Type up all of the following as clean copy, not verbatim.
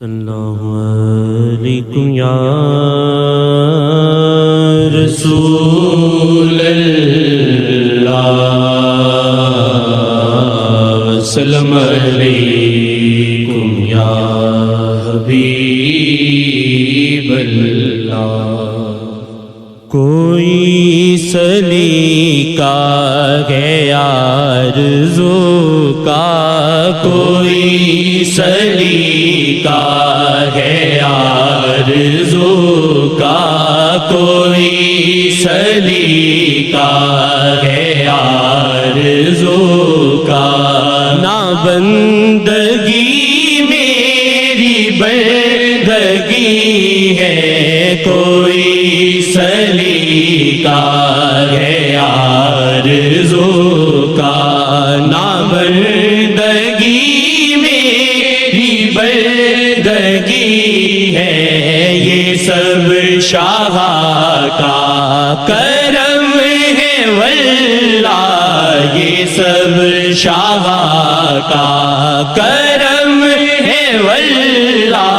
اللہ علیکم یا رسول اللہ، وسلم علیکم یا حبیب اللہ۔ کوئی سلیقہ ہے آرزو کا، کوئی سلیقہ ہے آرزو کا، کوئی سلیقہ ہے آرزو کا، نہ بندگی میری بندگی ہے، کوئی سلیقہ ہے آرزو کا، نہ بندگی میری بندگی ہے، یہ سب شاہ کا کرم ہے واللہ، یہ سب شاہ کا کرم ہے واللہ،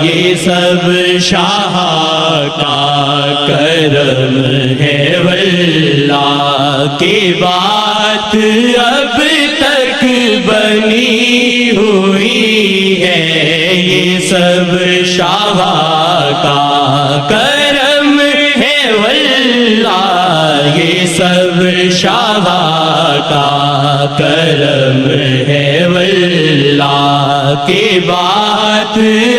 یہ سب شاہ کا کرم ہے واللہ، کی بات اب تک بنی ہوئی ہے، یہ سب شاہ کا کرم ہے واللہ، یہ سب شاہ کا کرم ہے واللہ، کی بات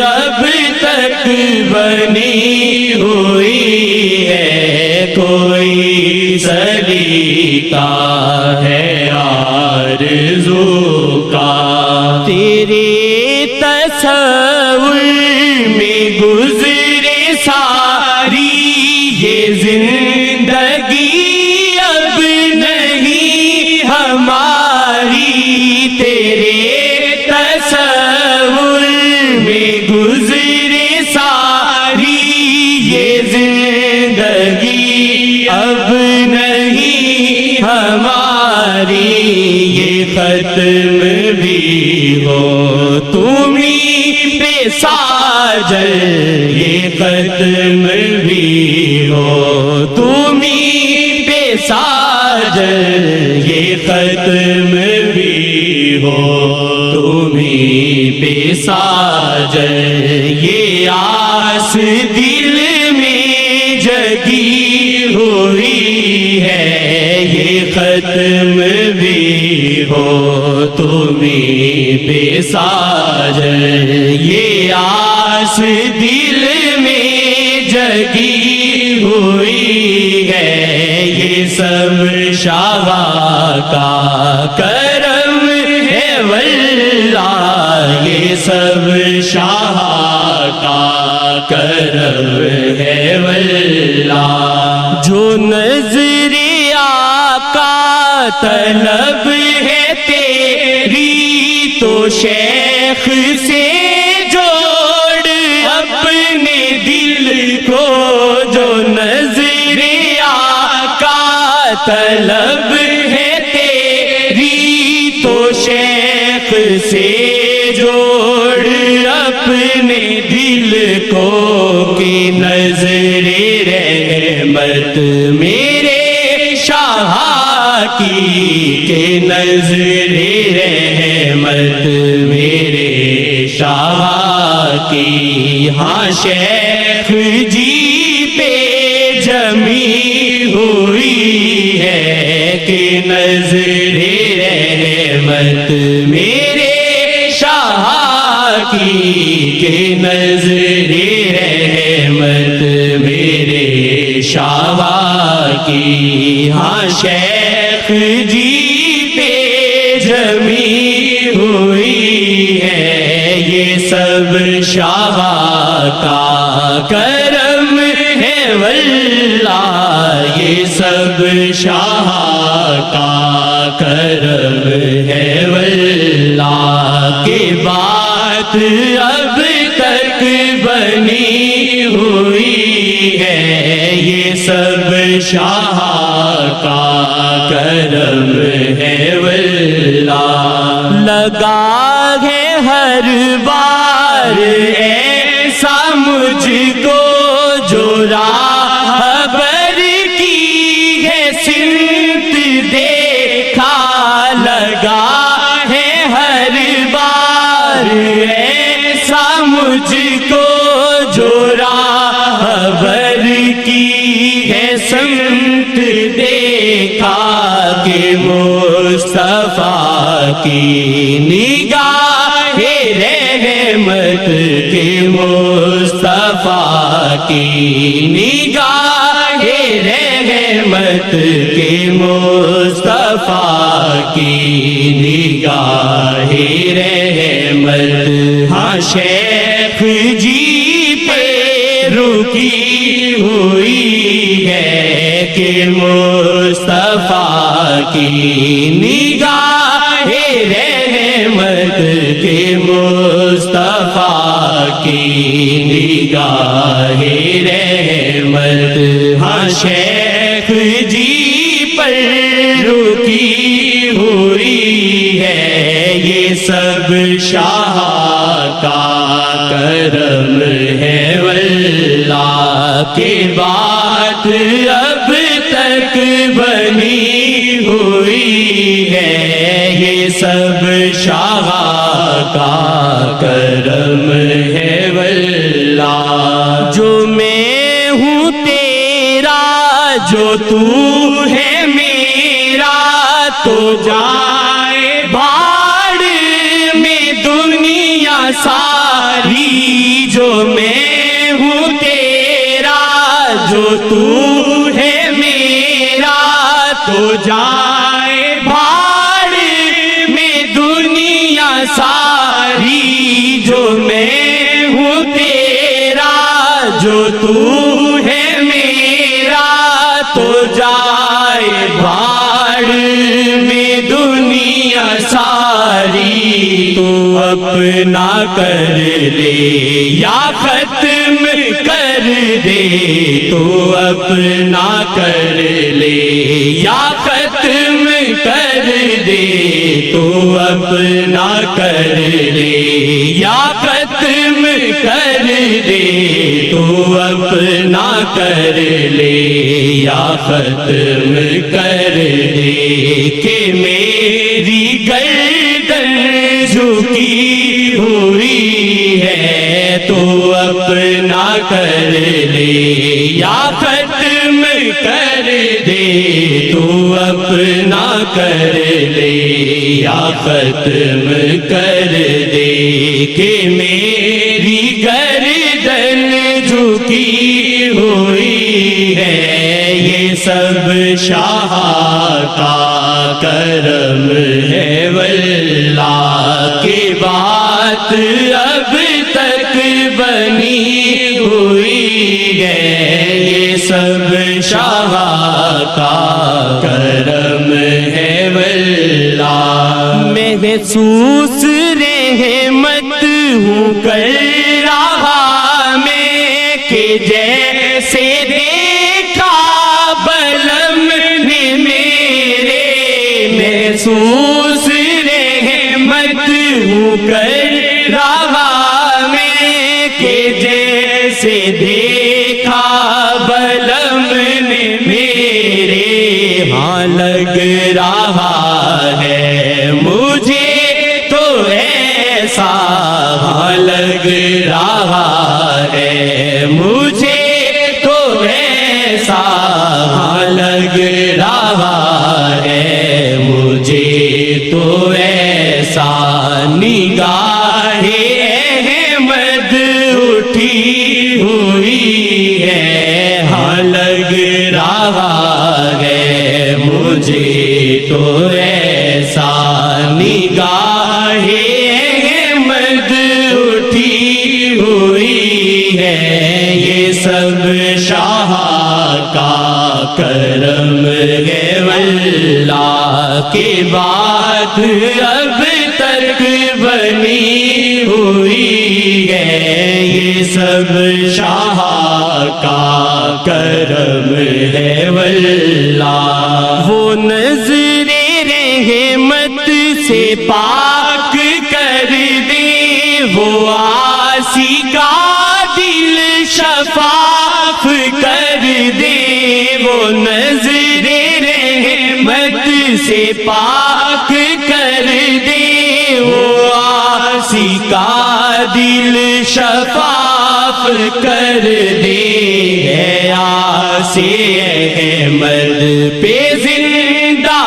اب تک بنی ہوئی ہے، کوئی سلیقہ ہے آرزو کا، تیرے تصور میں گزرے ساری یہ زندگی، اب نہیں ہماری، تیرے تصور میں گزرے ساری یہ زندگی، اب نہیں ہماری، یہ ختم بھی ہو تمہیں پہ ساجل، یہ ختم بھی ہو تمہیں پہ ساجل، یہ ختم بھی ہو تمہیں پہ ساجل، یہ آس دل میں جگی ہوئی ہے، یہ ختم بھی ہو تمہیں پہ ساجل، یہ آس دل میں جگی ہوئی ہے، یہ سب شاہ کا کرم ہے واللہ، یہ سب شاہ کا کرم ہے واللہ، جو نظر آقا طلب ہے تیری تو شیخ سے جوڑ اپنے دل کو، جو نظر آقا طلب ہے تیری تو شیخ سے جوڑ اپنے دل کو، کہ نظر رحمت میرے شاہ کی، کہ نظر رحمت میرے شاہ کی، ہاں شیخ جی پہ جمی ہوئی ہے، کہ نظر رحمت میرے شاہ کی، کہ نظر رحمت میرے شاہ کی، ہاں شیخ جی پہ جمی ہوئی ہے، یہ سب شاہ کا کرم ہے واللہ، یہ سب شاہ کا کرم ہے واللہ، کی بات اب تک بنی ہوئی ہے، یہ سب شاہ کا کرم ہے واللہ، لگا ہے ہر بار کہ مصطفیٰ کی نگاہ رحمت، کہ مصطفیٰ کی نگاہ رحمت، کہ مصطفیٰ کی نگاہ رحمت. ہاں شیخ جی پہ رکی ہوئی ہے کہ مصطفیٰ کی نگاہ رحمت، کہ مصطفیٰ کی نگاہ رحمت. ہاں شیخ جی پر رکی ہوئی ہے، یہ سب شاہ کا کرم ہے واللہ کی بات اب تک بنی ہوئی ہے. یہ سب شاہ کا کرم ہے واللہ. جو میں ہوں تیرا، جو تو ہے میرا، تو جائے بھاڑ میں دنیا ساری. جو میں ہوں تیرا، جو تو ہے میرا، تو جائے بھاڑ میں دنیا ساری. جو میں ہوں تیرا، جو تو ہے میرا، تو جائے بھاڑ میں دنیا ساری. تو اپنا کر لے یا ختم کر دے، تو اپنا کر لے یا ختم کر دے، تو اپنا کر لے یا ختم کر دے، تو اپنا کر لے یا ختم کر دے. کہ میری گردن جھکی ہوئی ہے، تو اپنا کر لے یا ختم کر دے، تو اپنا کر لے یا ختم کر دے. کہ میری گردن جھکی ہوئی ہے، یہ سب شاہ کا کرم ہے واللہ کی بات اب تک بنی ہوئی ہے. یہ سب شاہ کا کرم ہے واللہ. محسوس رحمت ہوں کر رہا میں، کہ جیسے دیکھا بلم نے میرے. محسوس رحمت ہوں کر رہا میں، کہ جیسے دیکھا بلم نے میرے. ہاں لگ رہا ہے مجھے تو ایسا، ہاں لگ رہا ہے مجھے تو ایسا، ہاں لگ رہا ہے مجھے تو ایسا. نگاہ احمد اٹھی ہوئی ہے، ہاں لگ رہا ہے مجھے تو ایسا. نگاہ احمد اٹھی ہوئی ہے، یہ سب شاہ کا کرم ہے واللہ کی بات اب تک بنی ہوئی ہے. یہ سب شاہ کا کرم ہے واللہ. وہ نظر رحمت سے پاک کر دے، وہ عاصی کا دل شفاف کر دے. وہ نظر رحمت سے پاک کر دے، وہ عاصی کا دل شفاف کر دے. ہے عاصی احمد پہ زندہ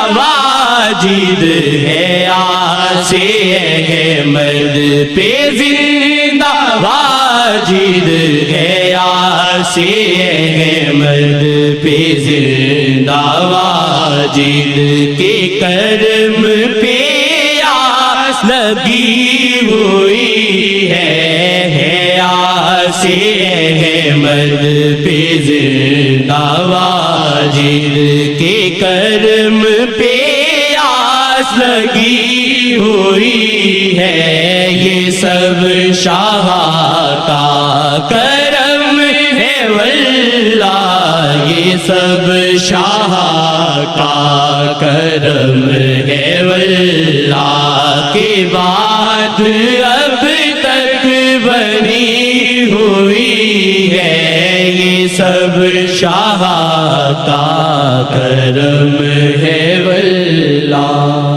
واجد ہے آسے احمد پہ زندہ واجد ہے آسے احمد پہ زندہ واجد کے کرم پہ آس لگی ہوئی ہے آسے احمد پہ زندہ واجد کے کرم پہ آس لگی ہوئی ہے یہ سب شاہ کا کرم ہے واللہ یہ سب شاہ کا کرم ہے واللہ کے بعد اب تک بنی ہوئی ہے یہ سب شاہ کا کرم ہے واللہ